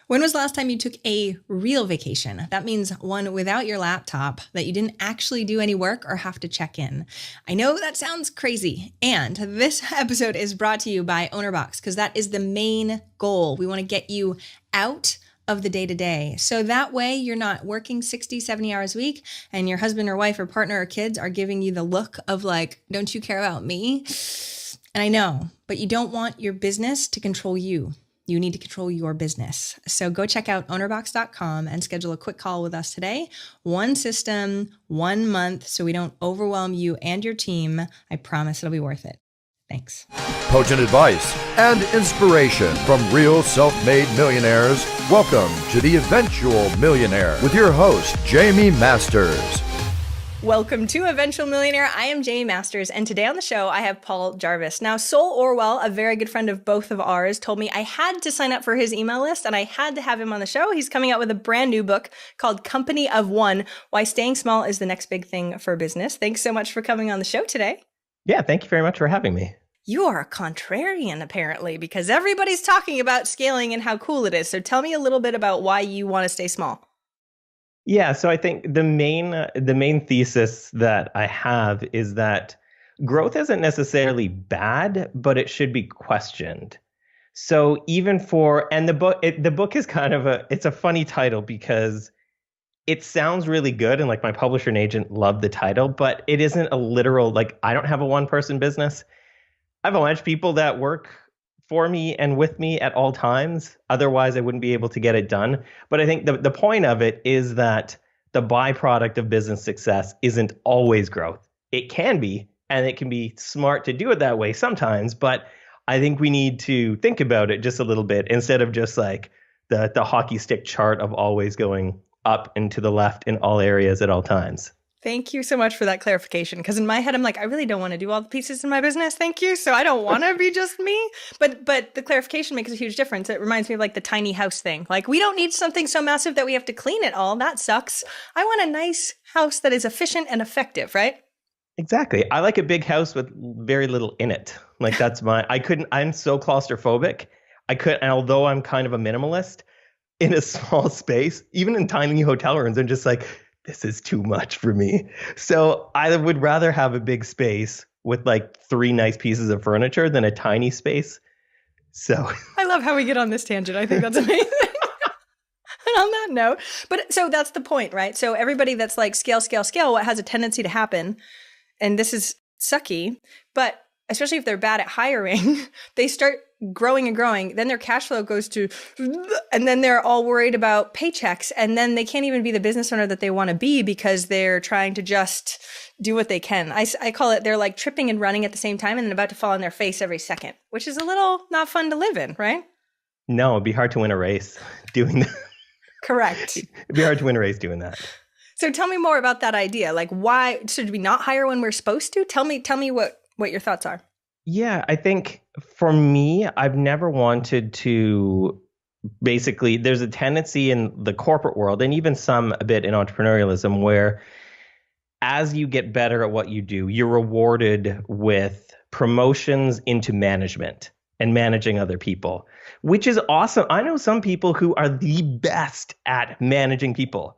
When was the last time you took a real vacation? That means one without your laptop, that you didn't actually do any work or have to check in. I know that sounds crazy. And this episode is brought to you by OwnerBox because that is the main goal. We want to get you out of the day-to-day. So that way you're not working 60, 70 hours a week and your husband or wife or partner or kids are giving you the look of like, don't you care about me? And I know, but you don't want your business to control you. You need to control your business. So go check out ownerbox.com and schedule a quick call with us today. One system, 1 month, so we don't overwhelm you and your team. I promise it'll be worth it. Thanks. Potent advice and inspiration from real self-made millionaires. Welcome to The Eventual Millionaire with your host, Jaime Masters. Welcome to Eventual Millionaire. I am Jaime Masters, and today on the show, I have Paul Jarvis. Now, Sol Orwell, a very good friend of both of ours, told me I had to sign up for his email list, and I had to have him on the show. He's coming out with a brand new book called Company of One, Why Staying Small is the Next Big Thing for Business. Thanks so much for coming on the show today. Yeah, thank you very much for having me. You are a contrarian, apparently, because everybody's talking about scaling and how cool it is. So tell me a little bit about why you want to stay small. Yeah, so I think the main thesis that I have is that growth isn't necessarily bad, but it should be questioned. So even the book is kind of it's a funny title because it sounds really good and like my publisher and agent loved the title, but it isn't a literal, like I don't have a one-person business. I have a bunch of people that work for me and with me at all times. Otherwise, I wouldn't be able to get it done. But I think the point of it is that the byproduct of business success isn't always growth. It can be, and it can be smart to do it that way sometimes. But I think we need to think about it just a little bit instead of just like the hockey stick chart of always going up and to the left in all areas at all times. Thank you so much for that clarification. Because in my head, I'm like, I really don't want to do all the pieces in my business. Thank you. So I don't want to be just me. But the clarification makes a huge difference. It reminds me of like the tiny house thing. Like we don't need something so massive that we have to clean it all. That sucks. I want a nice house that is efficient and effective, right? Exactly. I like a big house with very little in it. Like I'm so claustrophobic. And although I'm kind of a minimalist in a small space, even in tiny hotel rooms, I'm just like, this is too much for me. So I would rather have a big space with like 3 nice pieces of furniture than a tiny space. So I love how we get on this tangent. I think that's amazing. And on that note, but so that's the point, right? So everybody that's like scale, what has a tendency to happen, and this is sucky, but especially if they're bad at hiring, they start growing and growing, then their cash flow goes to, and then they're all worried about paychecks. And then they can't even be the business owner that they want to be because they're trying to just do what they can. I call it, they're like tripping and running at the same time and then about to fall on their face every second, which is a little not fun to live in, right? No, it'd be hard to win a race doing that. Correct. It'd be hard to win a race doing that. So tell me more about that idea. Like why should we not hire when we're supposed to? Tell me what your thoughts are. Yeah, I think for me, I've never wanted to basically, there's a tendency in the corporate world and even some a bit in entrepreneurialism where as you get better at what you do, you're rewarded with promotions into management and managing other people, which is awesome. I know some people who are the best at managing people.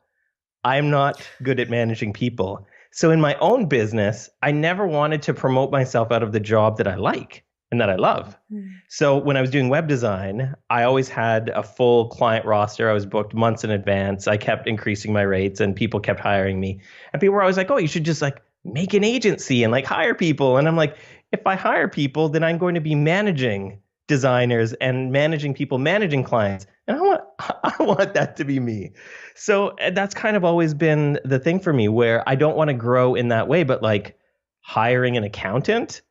I'm not good at managing people. So in my own business, I never wanted to promote myself out of the job that I like and that I love. So when I was doing web design, I always had a full client roster. I was booked months in advance. I kept increasing my rates and people kept hiring me. And people were always like, oh, you should just like make an agency and like hire people. And I'm like, if I hire people, then I'm going to be managing designers and managing people, managing clients. And I want that to be me. So that's kind of always been the thing for me where I don't want to grow in that way, but like hiring an accountant,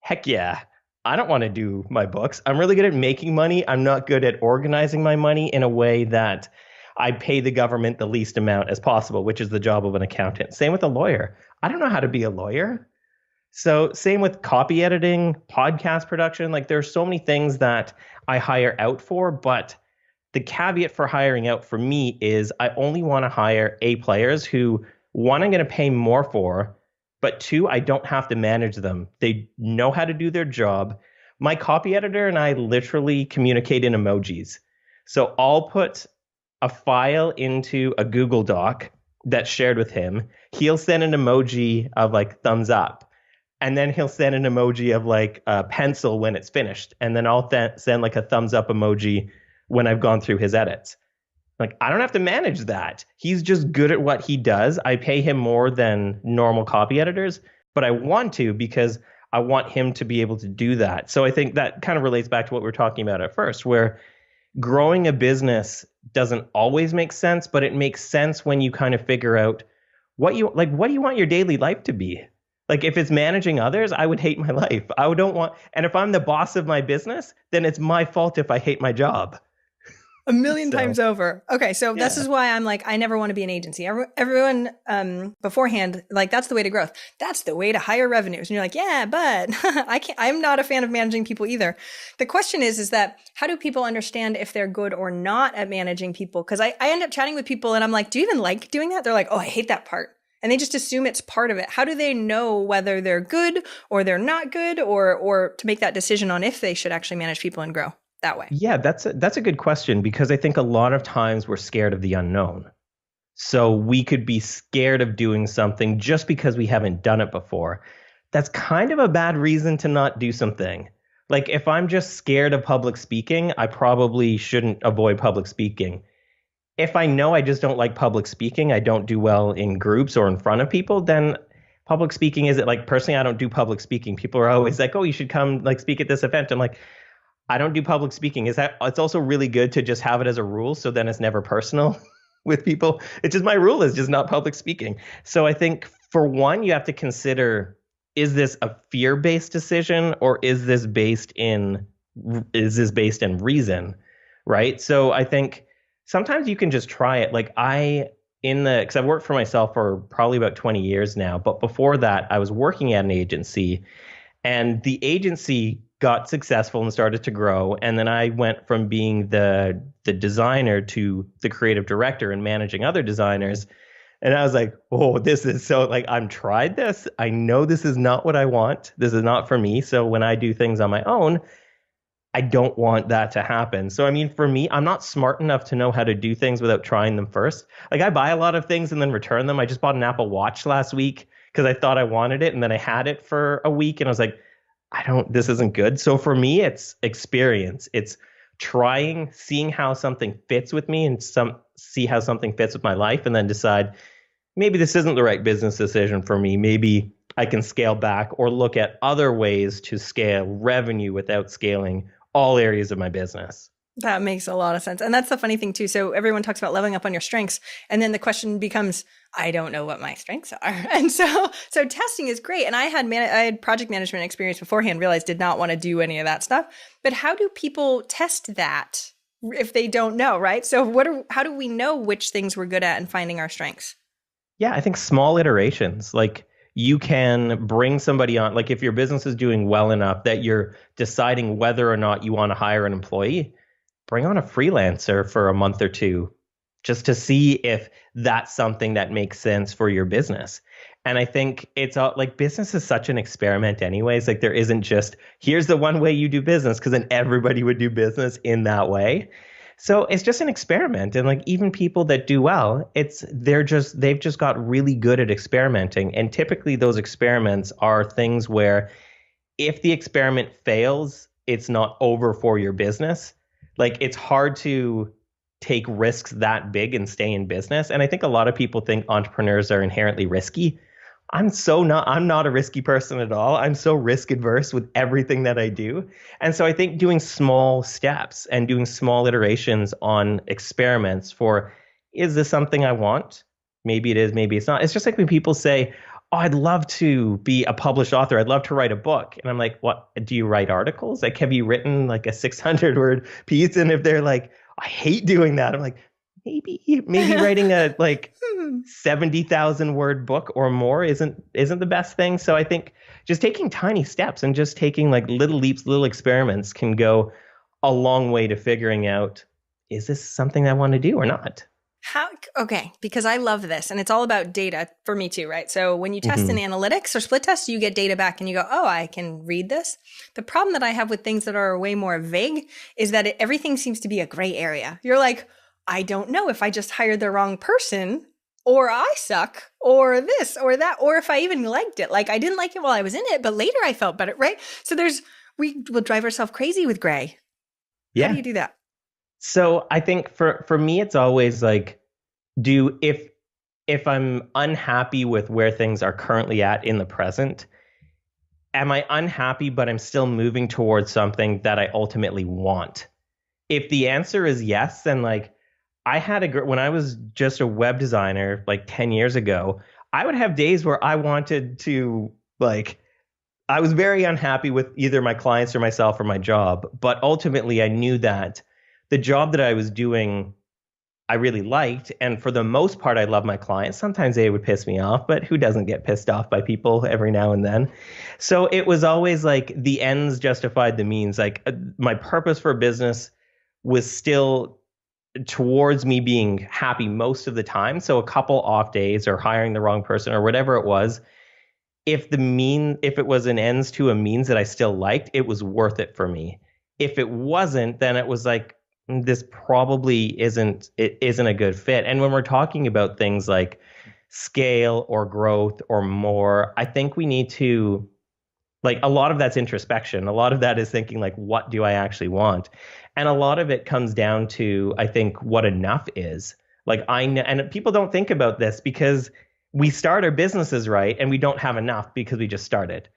heck yeah. I don't want to do my books. I'm really good at making money. I'm not good at organizing my money in a way that I pay the government the least amount as possible, which is the job of an accountant. Same with a lawyer. I don't know how to be a lawyer. So same with copy editing, podcast production. Like there's so many things that I hire out for, but the caveat for hiring out for me is I only want to hire A players who, one, I'm going to pay more for, but 2, I don't have to manage them. They know how to do their job. My copy editor and I literally communicate in emojis. So I'll put a file into a Google Doc that's shared with him. He'll send an emoji of like thumbs up. And then he'll send an emoji of like a pencil when it's finished. And then I'll send like a thumbs up emoji when I've gone through his edits. Like, I don't have to manage that. He's just good at what he does. I pay him more than normal copy editors, but I want to because I want him to be able to do that. So I think that kind of relates back to what we were talking about at first, where growing a business doesn't always make sense, but it makes sense when you kind of figure out what do you want your daily life to be? Like, if it's managing others, I would hate my life. And if I'm the boss of my business, then it's my fault if I hate my job. A million times over. Okay, so this is why I'm like, I never want to be an agency. Everyone beforehand, like, that's the way to growth. That's the way to higher revenues. And you're like, yeah, but I'm not a fan of managing people either. The question is that how do people understand if they're good or not at managing people? Because I end up chatting with people and I'm like, do you even like doing that? They're like, oh, I hate that part. And they just assume it's part of it. How do they know whether they're good or they're not good, or to make that decision on if they should actually manage people and grow that way? Yeah, that's a good question, because I think a lot of times we're scared of the unknown. So we could be scared of doing something just because we haven't done it before. That's kind of a bad reason to not do something. Like, if I'm just scared of public speaking, I probably shouldn't avoid public speaking. If I know I just don't like public speaking, I don't do well in groups or in front of people, then public speaking isn't, like, personally, I don't do public speaking. People are always like, oh, you should come like speak at this event. I'm like, I don't do public speaking. It's also really good to just have it as a rule, so then it's never personal with people. It's just, my rule is just not public speaking. So I think, for one, you have to consider, is this a fear-based decision, or is this based in reason, right? So I think sometimes you can just try it. Like, because I've worked for myself for probably about 20 years now, but before that, I was working at an agency, and the agency got successful and started to grow. And then I went from being the designer to the creative director and managing other designers. And I was like, oh, this is so, like, I've tried this. I know this is not what I want. This is not for me. So when I do things on my own, I don't want that to happen. So, I mean, for me, I'm not smart enough to know how to do things without trying them first. Like, I buy a lot of things and then return them. I just bought an Apple Watch last week because I thought I wanted it. And then I had it for a week and I was like, this isn't good. So for me, it's experience. It's trying, seeing how something fits with me and see how something fits with my life, and then decide, maybe this isn't the right business decision for me. Maybe I can scale back or look at other ways to scale revenue without scaling all areas of my business. That makes a lot of sense. And that's the funny thing too. So everyone talks about leveling up on your strengths. And then the question becomes, I don't know what my strengths are. And so testing is great. And I had project management experience beforehand, realized did not want to do any of that stuff. But how do people test that if they don't know, right? So how do we know which things we're good at and finding our strengths? Yeah, I think small iterations. Like, you can bring somebody on, like, if your business is doing well enough that you're deciding whether or not you want to hire an employee, bring on a freelancer for a month or two just to see if that's something that makes sense for your business. And I think it's like, business is such an experiment anyways. Like, there isn't just, here's the one way you do business, because then everybody would do business in that way. So it's just an experiment. And like, even people that do well, they've just got really good at experimenting. And typically those experiments are things where, if the experiment fails, it's not over for your business. Like, it's hard to take risks that big and stay in business. And I think a lot of people think entrepreneurs are inherently risky. I'm not a risky person at all. I'm so risk adverse with everything that I do. And so I think doing small steps and doing small iterations on experiments for, is this something I want? Maybe it is, maybe it's not. It's just like when people say, oh, I'd love to be a published author. I'd love to write a book. And I'm like, what, do you write articles? Like, have you written like a 600-word piece? And if they're like, I hate doing that, I'm like, maybe writing a like 70,000 word book or more isn't the best thing. So I think just taking tiny steps and just taking like little leaps, little experiments can go a long way to figuring out, is this something I want to do or not? How? Okay, because I love this, and it's all about data for me too, right? So when you test in analytics or split test, you get data back and you go, oh, I can read this. The problem that I have with things that are way more vague is that everything seems to be a gray area. You're like, I don't know if I just hired the wrong person, or I suck, or this, or that, or if I even liked it. Like I didn't like it while I was in it, but later I felt better, right? So we will drive ourselves crazy with gray. Yeah. How do you do that? So I think for me, it's always like, if I'm unhappy with where things are currently at in the present, am I unhappy, but I'm still moving towards something that I ultimately want? If the answer is yes, then like I had when I was just a web designer like 10 years ago, I would have days where I wanted to like, I was very unhappy with either my clients or myself or my job. But ultimately, I knew that the job that I was doing, I really liked. And for the most part, I love my clients. Sometimes they would piss me off, but who doesn't get pissed off by people every now and then? So it was always like the ends justified the means. Like my purpose for business was still towards me being happy most of the time. So a couple off days or hiring the wrong person or whatever it was, if it was an ends to a means that I still liked, it was worth it for me. If it wasn't, then it was like, this probably isn't a good fit. And when we're talking about things like scale or growth or more, I think we need to, like, a lot of that's introspection. A lot of that is thinking like, what do I actually want? And a lot of it comes down to, I think, what enough is. Like and people don't think about this because we start our businesses right and we don't have enough because we just started.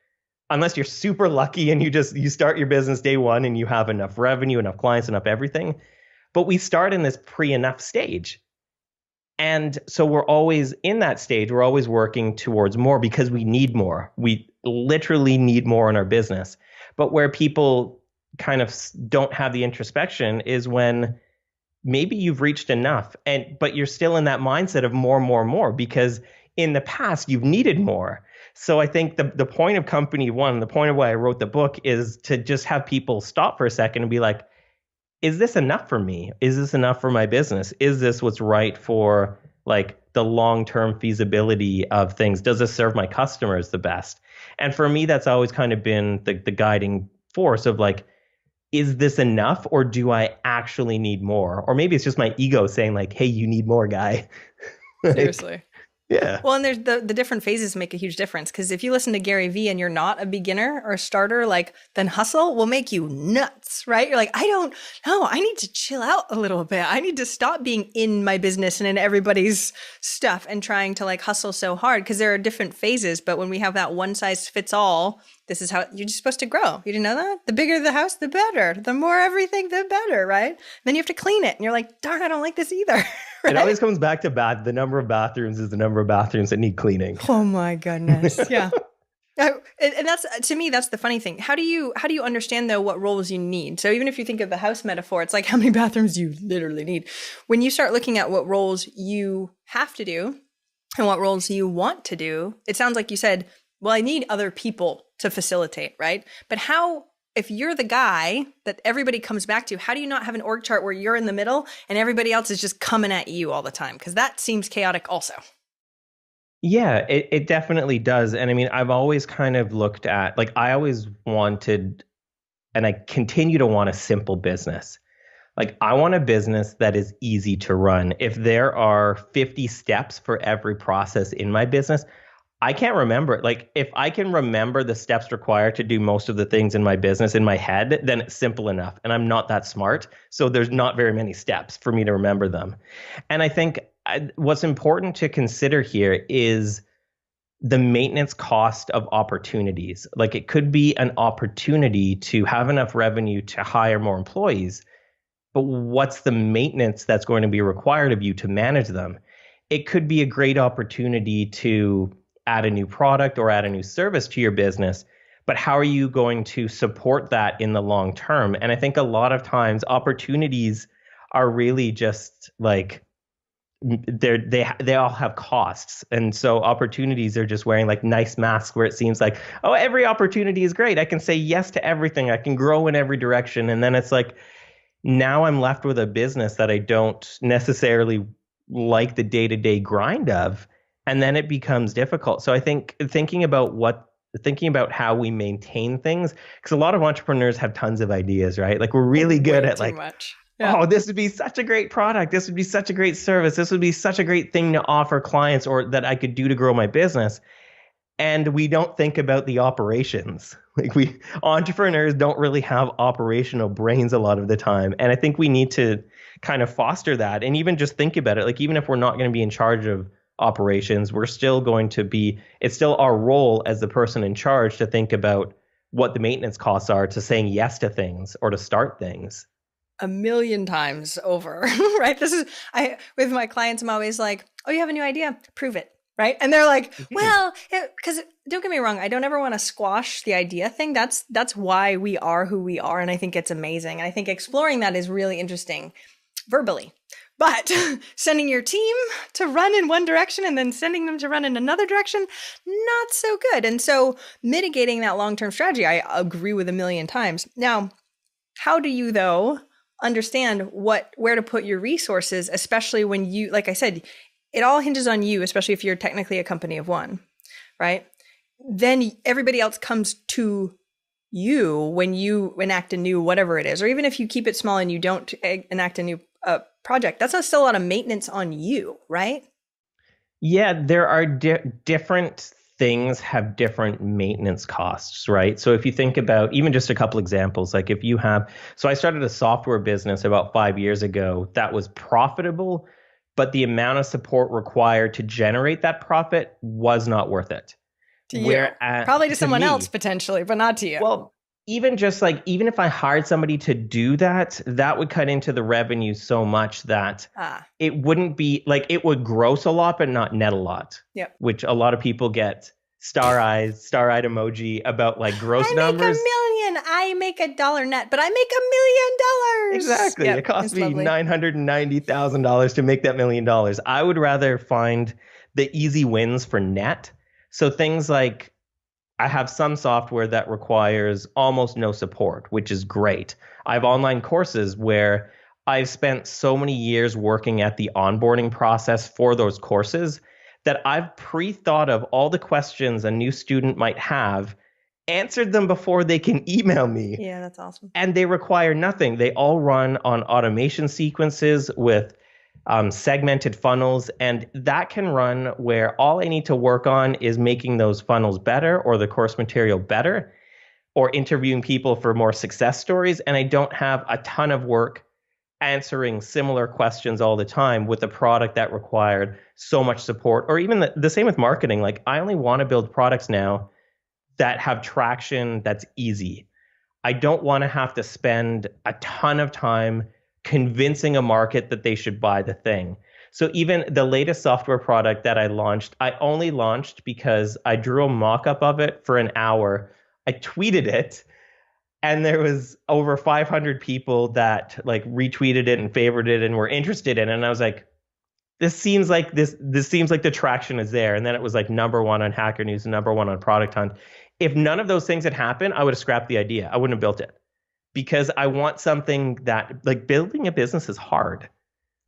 Unless you're super lucky and you start your business day one and you have enough revenue, enough clients, enough everything. But we start in this pre-enough stage. And so we're always in that stage. We're always working towards more because we need more. We literally need more in our business. But where people kind of don't have the introspection is when maybe you've reached enough, but you're still in that mindset of more, because in the past you've needed more. So I think the point of Company One, the point of why I wrote the book is to just have people stop for a second and be like, is this enough for me? Is this enough for my business? Is this what's right for like the long-term feasibility of things? Does this serve my customers the best? And for me, that's always kind of been the guiding force of like, is this enough or do I actually need more? Or maybe it's just my ego saying like, hey, you need more, guy. Like, Seriously. Yeah. Well, and there's the different phases make a huge difference, because if you listen to Gary Vee and you're not a beginner or a starter, like, then hustle will make you nuts, right? You're like, I don't know, I need to chill out a little bit. I need to stop being in my business and in everybody's stuff and trying to like hustle so hard, because there are different phases. But when we have that one size fits all, this is how you're just supposed to grow. You didn't know that? The bigger the house, the better. The more everything, the better, right? Then you have to clean it. And you're like, darn, I don't like this either. Right? It always comes back to the number of bathrooms is the number of bathrooms that need cleaning. Oh my goodness. Yeah. And that's, to me, that's the funny thing. How do you understand though what roles you need? So even if you think of the house metaphor, it's like how many bathrooms do you literally need? When you start looking at what roles you have to do and what roles you want to do, it sounds like you said, well, I need other people to facilitate, right? But how, if you're the guy that everybody comes back to, how do you not have an org chart where you're in the middle and everybody else is just coming at you all the time? Because that seems chaotic also. Yeah, it definitely does. And I mean, I've always kind of looked at, like, I always wanted, and I continue to want, a simple business. Like, I want a business that is easy to run. If there are 50 steps for every process in my business, I can't remember it. Like, if I can remember the steps required to do most of the things in my business in my head, then it's simple enough. And I'm not that smart. So there's not very many steps for me to remember them. And I think what's important to consider here is the maintenance cost of opportunities. Like, it could be an opportunity to have enough revenue to hire more employees, but what's the maintenance that's going to be required of you to manage them? It could be a great opportunity to add a new product or add a new service to your business, but how are you going to support that in the long term? And I think a lot of times opportunities are really just like, they all have costs. And so opportunities are just wearing like nice masks where it seems like, oh, every opportunity is great. I can say yes to everything. I can grow in every direction. And then it's like, now I'm left with a business that I don't necessarily like the day-to-day grind of, and then it becomes difficult. So I think thinking about how we maintain things, because a lot of entrepreneurs have tons of ideas, right? Like we're really good at like, much. Yeah. Oh, this would be such a great product. This would be such a great service. This would be such a great thing to offer clients or that I could do to grow my business. And we don't think about the operations. Like entrepreneurs don't really have operational brains a lot of the time. And I think we need to kind of foster that and even just think about it. Like even if we're not going to be in charge of operations, we're still going to be, it's still our role as the person in charge to think about what the maintenance costs are to saying yes to things or to start things. 1,000,000 times over, right? With my clients, I'm always like, oh, you have a new idea? Prove it, right? And they're like, well, because don't get me wrong, I don't ever want to squash the idea thing. That's why we are who we are. And I think it's amazing. And I think exploring that is really interesting verbally. But sending your team to run in one direction and then sending them to run in another direction, not so good. And so mitigating that long-term strategy, I agree with 1,000,000 times. Now, how do you, though, understand where to put your resources, especially when you, like I said, it all hinges on you, especially if you're technically a company of one, right? Then everybody else comes to you when you enact a new whatever it is, or even if you keep it small and you don't enact a new project, that's still a lot of maintenance on you, right? Yeah, there are different things have different maintenance costs, right? So if you think about even just a couple examples, like if you have, so I started a software business about 5 years ago that was profitable, but the amount of support required to generate that profit was not worth it. To you. Probably to someone else potentially, but not to you. Well, even if I hired somebody to do that, that would cut into the revenue so much that it wouldn't be like, it would gross a lot, but not net a lot. Yep. Which a lot of people get star-eyed emoji about like gross numbers. I make $1 million. I make $1 net, but I make $1 million. Exactly. Yep, it cost me lovely. $990,000 to make that $1 million. I would rather find the easy wins for net. So things like, I have some software that requires almost no support, which is great. I have online courses where I've spent so many years working at the onboarding process for those courses that I've pre-thought of all the questions a new student might have, answered them before they can email me. Yeah, that's awesome. And they require nothing. They all run on automation sequences with segmented funnels, and that can run where all I need to work on is making those funnels better or the course material better or interviewing people for more success stories. And I don't have a ton of work answering similar questions all the time with a product that required so much support. Or even the same with marketing. Like I only want to build products now that have traction that's easy. I don't want to have to spend a ton of time convincing a market that they should buy the thing. So even the latest software product that I launched, I only launched because I drew a mock-up of it for an hour. I tweeted it, and there was over 500 people that like retweeted it and favored it and were interested in it. And I was like, this seems like the traction is there. And then it was like #1 on Hacker News and #1 on Product Hunt. If none of those things had happened, I would have scrapped the idea. I wouldn't have built it. Because I want something that, like, building a business is hard.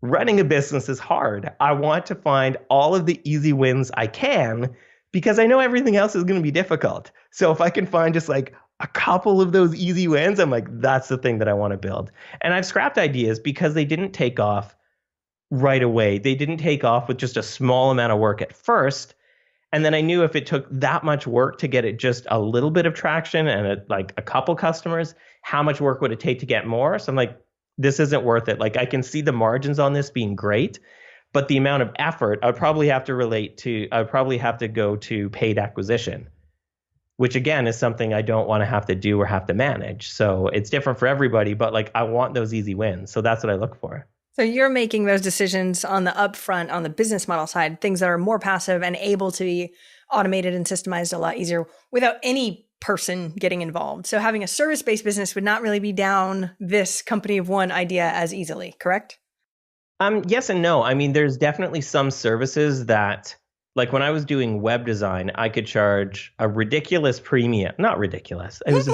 Running a business is hard. I want to find all of the easy wins I can because I know everything else is going to be difficult. So if I can find just like a couple of those easy wins, I'm like, that's the thing that I want to build. And I've scrapped ideas because they didn't take off right away. They didn't take off with just a small amount of work at first. And then I knew if it took that much work to get it just a little bit of traction and like a couple customers, how much work would it take to get more? So I'm like, this isn't worth it. Like I can see the margins on this being great, but the amount of effort, I would probably have to go to paid acquisition, which again is something I don't want to have to do or have to manage. So it's different for everybody, but like I want those easy wins. So that's what I look for. So you're making those decisions on the upfront, on the business model side, things that are more passive and able to be automated and systemized a lot easier without any person getting involved. So having a service-based business would not really be down this company of one idea as easily, correct? Yes and no. I mean, there's definitely some services that, like when I was doing web design, I could charge a ridiculous premium. Not ridiculous. It was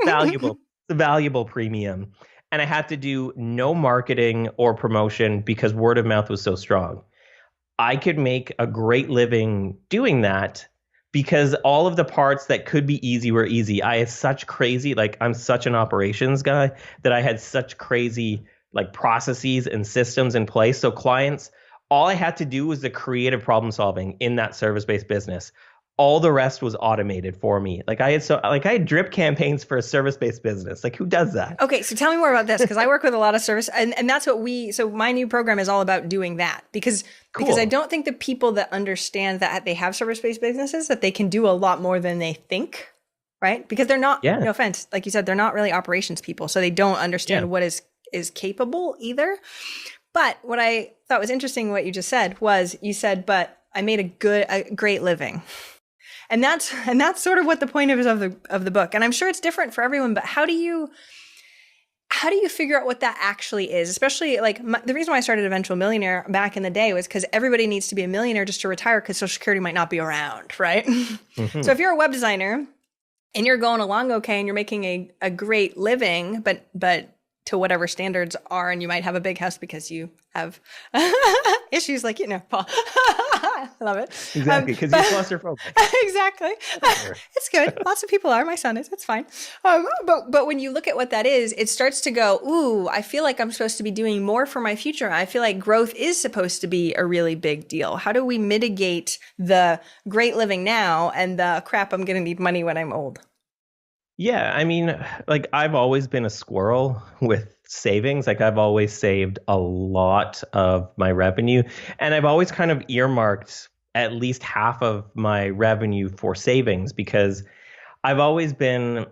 valuable. It's a valuable premium. And I had to do no marketing or promotion because word of mouth was so strong. I could make a great living doing that because all of the parts that could be easy were easy. I had such crazy, like I'm such an operations guy that I had such crazy like processes and systems in place. So clients, all I had to do was the creative problem solving in that service-based business. All the rest was automated for me. Like I had drip campaigns for a service-based business. Like who does that? Okay, so tell me more about this because I work with a lot of service, and that's what so my new program is all about doing that because I don't think the people that understand that they have service-based businesses that they can do a lot more than they think, right? Because they're not, no offense, like you said, they're not really operations people, so they don't understand what is capable either. But what I thought was interesting, what you just said was you said, but I made a great living. And that's sort of what the point is of the book. And I'm sure it's different for everyone, but how do you figure out what that actually is? Especially like the reason why I started Eventual Millionaire back in the day was because everybody needs to be a millionaire just to retire because Social Security might not be around, right? Mm-hmm. So if you're a web designer and you're going along okay and you're making a great living, but to whatever standards are, and you might have a big house because you have issues like, Paul. I love it. Exactly, because you're claustrophobic. Exactly. It's good. Lots of people are. My son is. It's fine. But when you look at what that is, it starts to go, ooh, I feel like I'm supposed to be doing more for my future. I feel like growth is supposed to be a really big deal. How do we mitigate the great living now and the crap, I'm going to need money when I'm old? Yeah, I mean, like I've always been a squirrel with savings. Like I've always saved a lot of my revenue, and I've always kind of earmarked at least half of my revenue for savings because I've always been,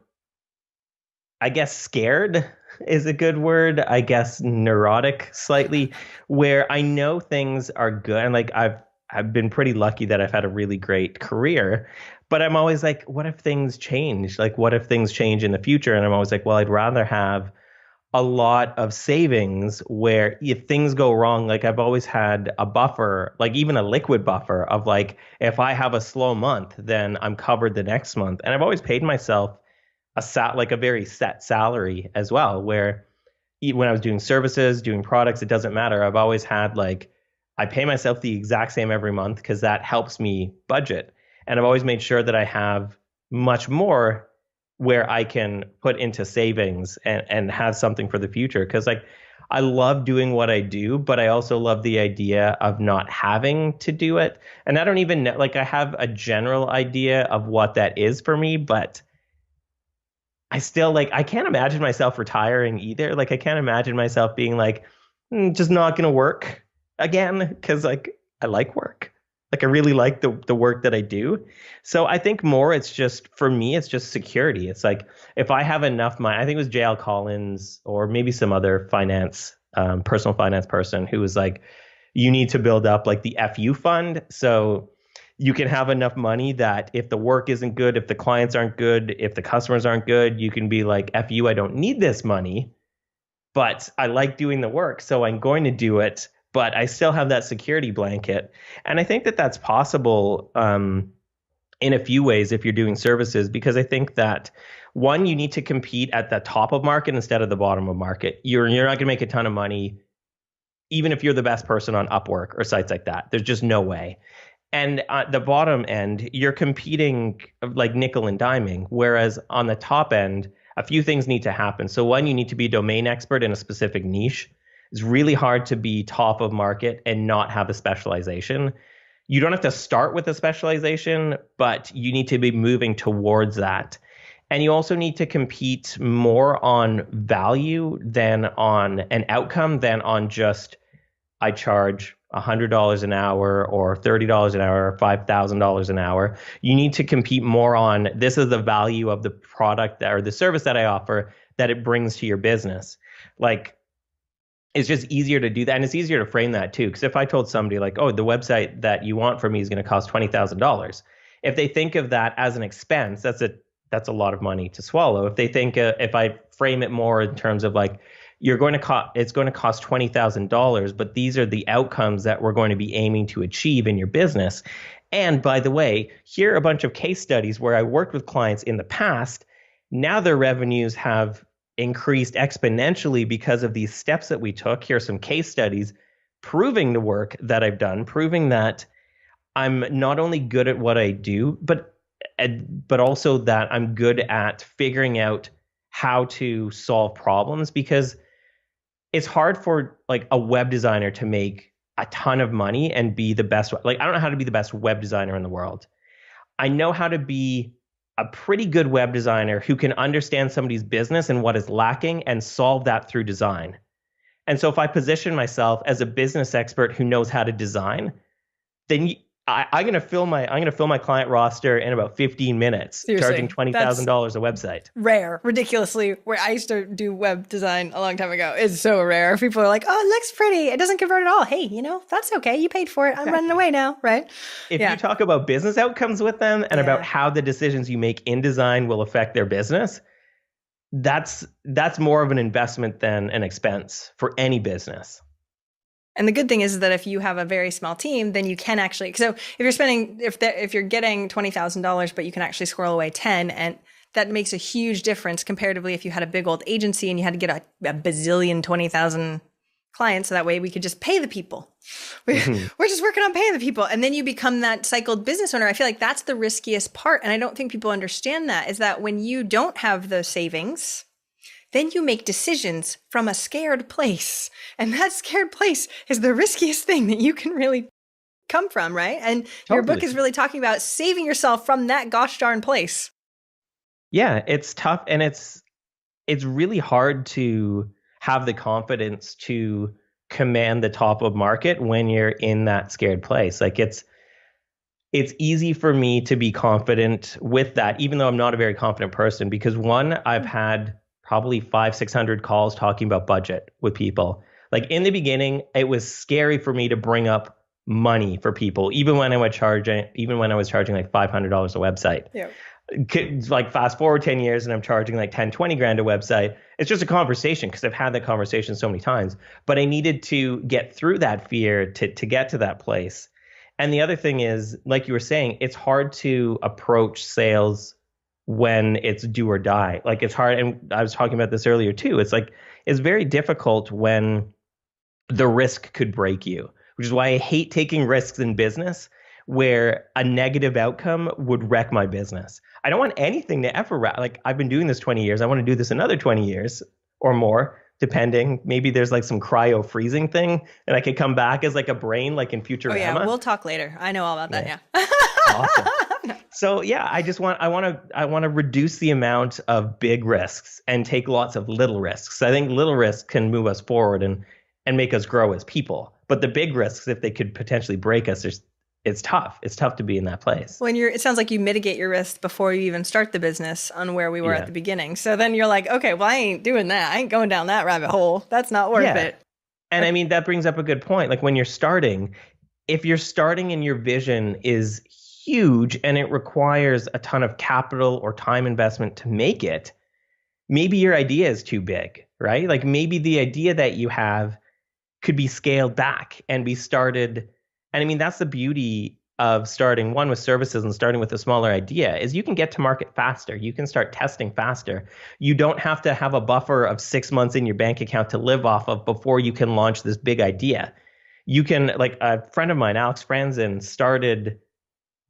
I guess, scared is a good word. I guess neurotic slightly, where I know things are good. And like I've been pretty lucky that I've had a really great career. But I'm always like, what if things change? Like, what if things change in the future? And I'm always like, well, I'd rather have a lot of savings where if things go wrong, like I've always had a buffer, like even a liquid buffer of like, if I have a slow month, then I'm covered the next month. And I've always paid myself a very set salary as well, where when I was doing services, doing products, it doesn't matter. I've always had like, I pay myself the exact same every month because that helps me budget. And I've always made sure that I have much more where I can put into savings and have something for the future. Because like I love doing what I do, but I also love the idea of not having to do it. And I don't even know, like I have a general idea of what that is for me, but I still I can't imagine myself retiring either. Like I can't imagine myself being like, just not going to work again because like I like work. Like I really like the work that I do. So I think more it's just, for me, it's just security. It's like if I have enough money, I think it was J.L. Collins or maybe some other personal finance person who was like, you need to build up like the FU fund. So you can have enough money that if the work isn't good, if the clients aren't good, if the customers aren't good, you can be like, FU, I don't need this money, but I like doing the work. So I'm going to do it. But I still have that security blanket. And I think that that's possible in a few ways if you're doing services, because I think that, one, you need to compete at the top of market instead of the bottom of market. You're not going to make a ton of money, even if you're the best person on Upwork or sites like that. There's just no way. And at the bottom end, you're competing like nickel and diming, whereas on the top end, a few things need to happen. So one, you need to be a domain expert in a specific niche. It's really hard to be top of market and not have a specialization. You don't have to start with a specialization, but you need to be moving towards that. And you also need to compete more on value than on an outcome than on just, I charge $100 an hour or $30 an hour or $5,000 an hour. You need to compete more on, this is the value of the product or the service that I offer that it brings to your business. Like, it's just easier to do that. And it's easier to frame that too. Because if I told somebody like, oh, the website that you want from me is going to cost $20,000. If they think of that as an expense, that's a lot of money to swallow. If they think, if I frame it more in terms of like, it's going to cost $20,000, but these are the outcomes that we're going to be aiming to achieve in your business. And by the way, here are a bunch of case studies where I worked with clients in the past. Now their revenues have increased exponentially because of these steps that we took. Here are some case studies. proving the work that I've done, proving that I'm not only good at what I do, but also that I'm good at figuring out how to solve problems, because it's hard for like a web designer to make a ton of money and be the best. Like, I don't know how to be the best web designer in the world. I know how to be a pretty good web designer who can understand somebody's business and what is lacking and solve that through design. And so if I position myself as a business expert who knows how to design, then I'm going to fill my client roster in about 15 minutes, Seriously, charging $20,000 a website. Rare, ridiculously. Where I used to do web design a long time ago. It's so rare. People are like, "Oh, it looks pretty. It doesn't convert at all." Hey, that's okay. You paid for it. I'm running away now, right? If you talk about business outcomes with them and about how the decisions you make in design will affect their business, that's more of an investment than an expense for any business. And the good thing is that if you have a very small team, then you can actually, so if you're getting $20,000, but you can actually squirrel away 10, and that makes a huge difference comparatively if you had a big old agency and you had to get a bazillion 20,000 clients. So that way we could just pay the people. We're just working on paying the people. And then you become that cycled business owner. I feel like that's the riskiest part. And I don't think people understand that, is that when you don't have the savings, then you make decisions from a scared place. And that scared place is the riskiest thing that you can really come from, right? And your book is really talking about saving yourself from that gosh darn place. Yeah, it's tough. And it's really hard to have the confidence to command the top of market when you're in that scared place. Like, it's easy for me to be confident with that, even though I'm not a very confident person, because one, I've had probably 500-600 calls talking about budget with people. Like, in the beginning, it was scary for me to bring up money for people, even when I was charging like $500 a website. Yeah. Like, fast forward 10 years and I'm charging like 10, 20 grand a website. It's just a conversation, because I've had that conversation so many times, but I needed to get through that fear to get to that place. And the other thing is, like you were saying, it's hard to approach sales when it's do or die. Like, it's hard. And I was talking about this earlier too. It's very difficult when the risk could break you, which is why I hate taking risks in business where a negative outcome would wreck my business. I don't want anything to ever like, I've been doing this 20 years. I want to do this another 20 years or more, depending. Maybe there's like some cryo freezing thing and I could come back as like a brain, like in Futurama. Oh yeah, we'll talk later. I know all about that. Yeah. Awesome. So yeah, I want to reduce the amount of big risks and take lots of little risks. I think little risks can move us forward and make us grow as people. But the big risks, if they could potentially break us, it's tough. It's tough to be in that place. It sounds like you mitigate your risk before you even start the business on where we were at the beginning. So then you're like, okay, well, I ain't doing that. I ain't going down that rabbit hole. That's not worth it. And I mean, that brings up a good point. Like, when you're starting, if you're starting and your vision is huge and it requires a ton of capital or time investment to make it, maybe your idea is too big, right? Like, maybe the idea that you have could be scaled back and be started. And I mean, that's the beauty of starting one with services and starting with a smaller idea, is you can get to market faster. You can start testing faster. You don't have to have a buffer of 6 months in your bank account to live off of before you can launch this big idea. You can, like, a friend of mine, Alex Franzen, started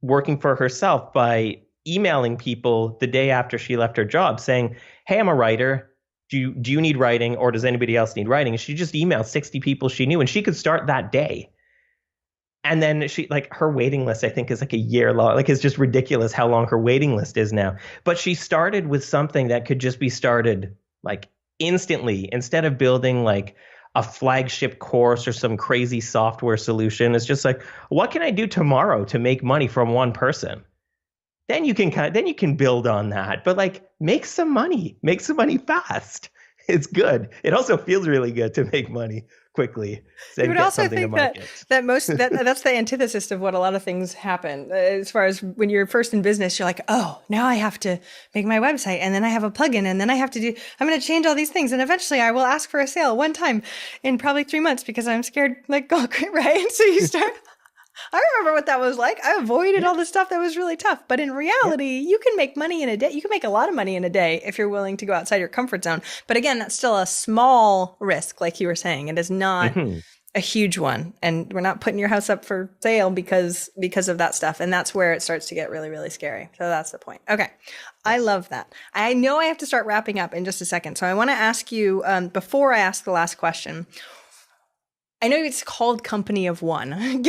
working for herself by emailing people the day after she left her job saying, "Hey, I'm a writer. Do you need writing, or does anybody else need writing?" And she just emailed 60 people she knew, and she could start that day. And then her waiting list, I think, is like a year long. Like, it's just ridiculous how long her waiting list is now. But she started with something that could just be started like instantly, instead of building like a flagship course or some crazy software solution. It's just like, what can I do tomorrow to make money from one person? Then you can build on that. But like, make some money fast. It's good. It also feels really good to make money quickly. You would also think that that's the antithesis of what a lot of things happen. As far as when you're first in business, you're like, oh, now I have to make my website, and then I have a plugin, and then I'm going to change all these things, and eventually I will ask for a sale one time in probably 3 months because I'm scared, like, oh, right? So you start. I remember what that was like. I avoided all the stuff that was really tough. But in reality, you can make money in a day. You can make a lot of money in a day if you're willing to go outside your comfort zone. But again, that's still a small risk, like you were saying. It is not A huge one. And we're not putting your house up for sale because of that stuff. And that's where it starts to get really, really scary. So that's the point. Okay. I love that. I know I have to start wrapping up in just a second. So I want to ask you, before I ask the last question, I know it's called Company of One.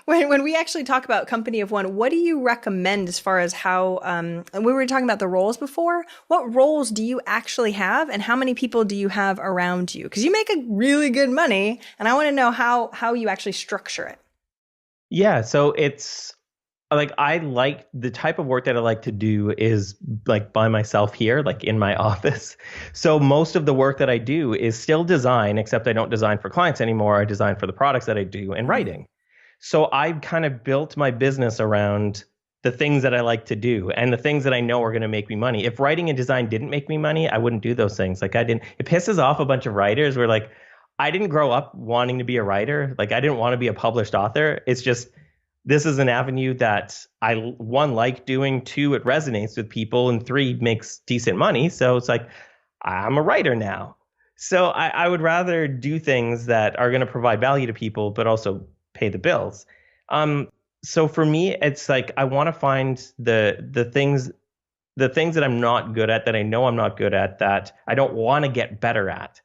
When we actually talk about Company of One, what do you recommend as far as how, we were talking about the roles before, what roles do you actually have and how many people do you have around you? Because you make a really good money and I want to know how you actually structure it. Yeah, so it's like I like the type of work that I like to do is like by myself here, like in my office. So most of the work that I do is still design, except I don't design for clients anymore. I design for the products that I do and writing. So I kind of built my business around the things that I like to do and the things that I know are going to make me money. If writing and design didn't make me money, I wouldn't do those things. Like it pisses off a bunch of writers where like, I didn't grow up wanting to be a writer. Like I didn't want to be a published author. It's just, this is an avenue that I, one, like doing, two, it resonates with people, and three, makes decent money. So it's like, I'm a writer now. So I would rather do things that are going to provide value to people, but also pay the bills. So for me, it's like, I want to find the things that I'm not good at, that I know I'm not good at, that I don't want to get better at.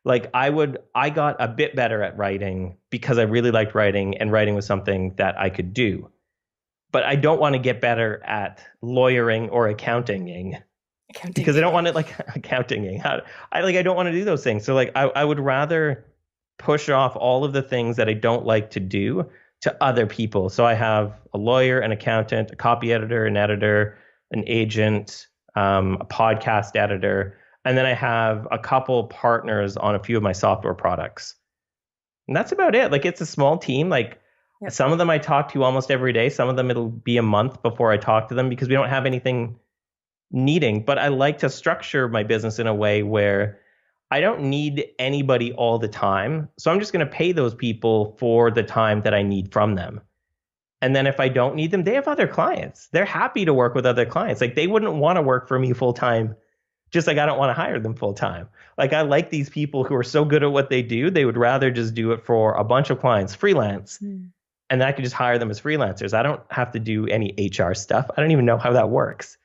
Like I got a bit better at writing because I really liked writing, and writing was something that I could do. But I don't want to get better at lawyering or accounting because I don't want to like accounting. I don't want to do those things. So like I would rather push off all of the things that I don't like to do to other people. So I have a lawyer, an accountant, a copy editor, an editor, an agent, a podcast editor. And then I have a couple partners on a few of my software products. And that's about it. Like it's a small team. Like some of them I talk to almost every day. Some of them it'll be a month before I talk to them because we don't have anything needing. But I like to structure my business in a way where I don't need anybody all the time. So I'm just going to pay those people for the time that I need from them. And then if I don't need them, they have other clients. They're happy to work with other clients. Like they wouldn't want to work for me full time. Just like I don't want to hire them full time. Like I like these people who are so good at what they do, they would rather just do it for a bunch of clients, freelance. And then I could just hire them as freelancers. I don't have to do any HR stuff. I don't even know how that works.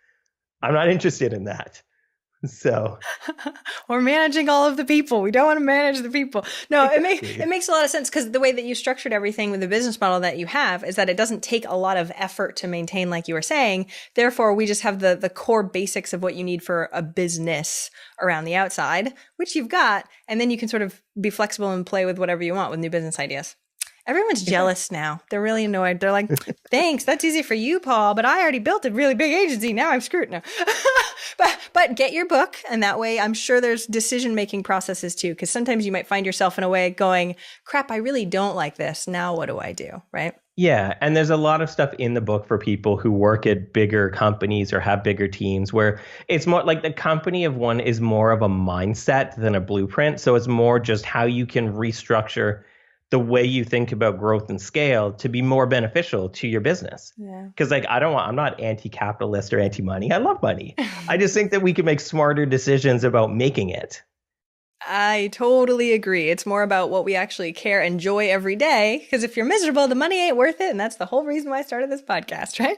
I'm not interested in that. So we're managing all of the people. We don't want to manage the people. No, it makes a lot of sense because the way that you structured everything with the business model that you have is that it doesn't take a lot of effort to maintain, like you were saying. Therefore, we just have the core basics of what you need for a business around the outside, which you've got. And then you can sort of be flexible and play with whatever you want with new business ideas. Everyone's jealous now. They're really annoyed. They're like, thanks, that's easy for you, Paul, but I already built a really big agency. Now I'm screwed now. But get your book. And that way, I'm sure there's decision-making processes too, because sometimes you might find yourself in a way going, crap, I really don't like this. Now what do I do? Right? Yeah. And there's a lot of stuff in the book for people who work at bigger companies or have bigger teams where it's more like the Company of One is more of a mindset than a blueprint. So it's more just how you can restructure the way you think about growth and scale to be more beneficial to your business. Yeah. Because like I'm not anti-capitalist or anti-money. I love money. I just think that we can make smarter decisions about making it. I totally agree. It's more about what we actually enjoy every day. Because if you're miserable, the money ain't worth it. And that's the whole reason why I started this podcast, right?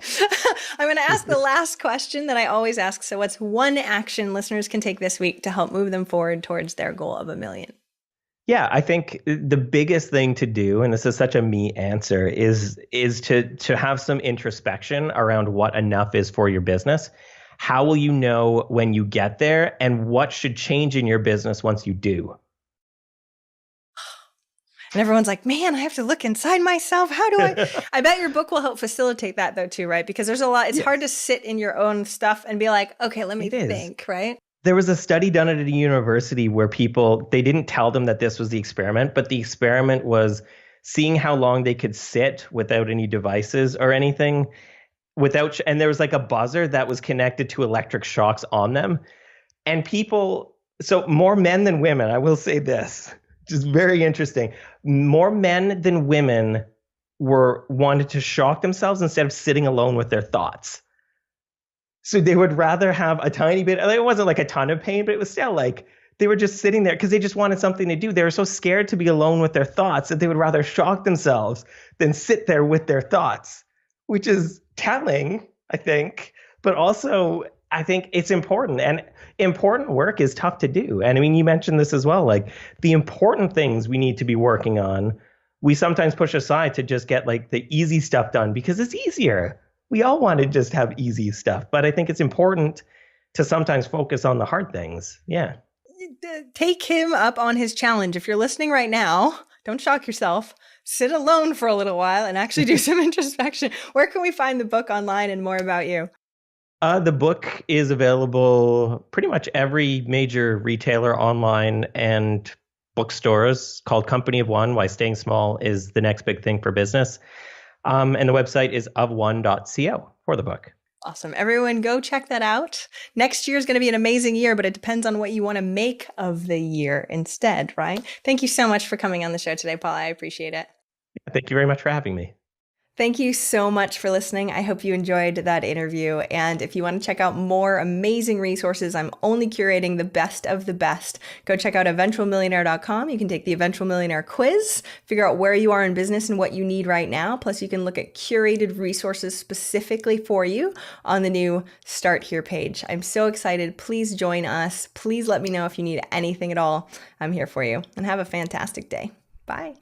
I'm going to ask the last question that I always ask. So what's one action listeners can take this week to help move them forward towards their goal of $1 million? Yeah, I think the biggest thing to do, and this is such a me answer, is to have some introspection around what enough is for your business. How will you know when you get there, and what should change in your business once you do? And everyone's like, man, I have to look inside myself. How do I? I bet your book will help facilitate that though too, right? Because there's a lot, it's hard to sit in your own stuff and be like, okay, let me think, right? There was a study done at a university where they didn't tell them that this was the experiment, but the experiment was seeing how long they could sit without any devices or anything, and there was like a buzzer that was connected to electric shocks on them. And so more men than women, I will say this, just very interesting. More men than women wanted to shock themselves instead of sitting alone with their thoughts. So they would rather have a tiny bit, it wasn't like a ton of pain, but it was still like They were just sitting there because they just wanted something to do. They were so scared to be alone with their thoughts that they would rather shock themselves than sit there with their thoughts, which is telling, I think. But also, I think it's important. And important work is tough to do. And I mean, you mentioned this as well, like the important things we need to be working on, we sometimes push aside to just get like the easy stuff done because it's easier. We all want to just have easy stuff. But I think it's important to sometimes focus on the hard things. Yeah. Take him up on his challenge. If you're listening right now, don't shock yourself. Sit alone for a little while and actually do some introspection. Where can we find the book online and more about you? The book is available pretty much every major retailer online and bookstores, called Company of One, Why Staying Small is the Next Big Thing for Business. And the website is ofone.co for the book. Awesome. Everyone go check that out. Next year is going to be an amazing year, but it depends on what you want to make of the year instead, right? Thank you so much for coming on the show today, Paul. I appreciate it. Thank you very much for having me. Thank you so much for listening. I hope you enjoyed that interview. And if you want to check out more amazing resources, I'm only curating the best of the best. Go check out eventualmillionaire.com. You can take the Eventual Millionaire quiz, figure out where you are in business and what you need right now. Plus, you can look at curated resources specifically for you on the new Start Here page. I'm so excited. Please join us. Please let me know if you need anything at all. I'm here for you. And have a fantastic day. Bye.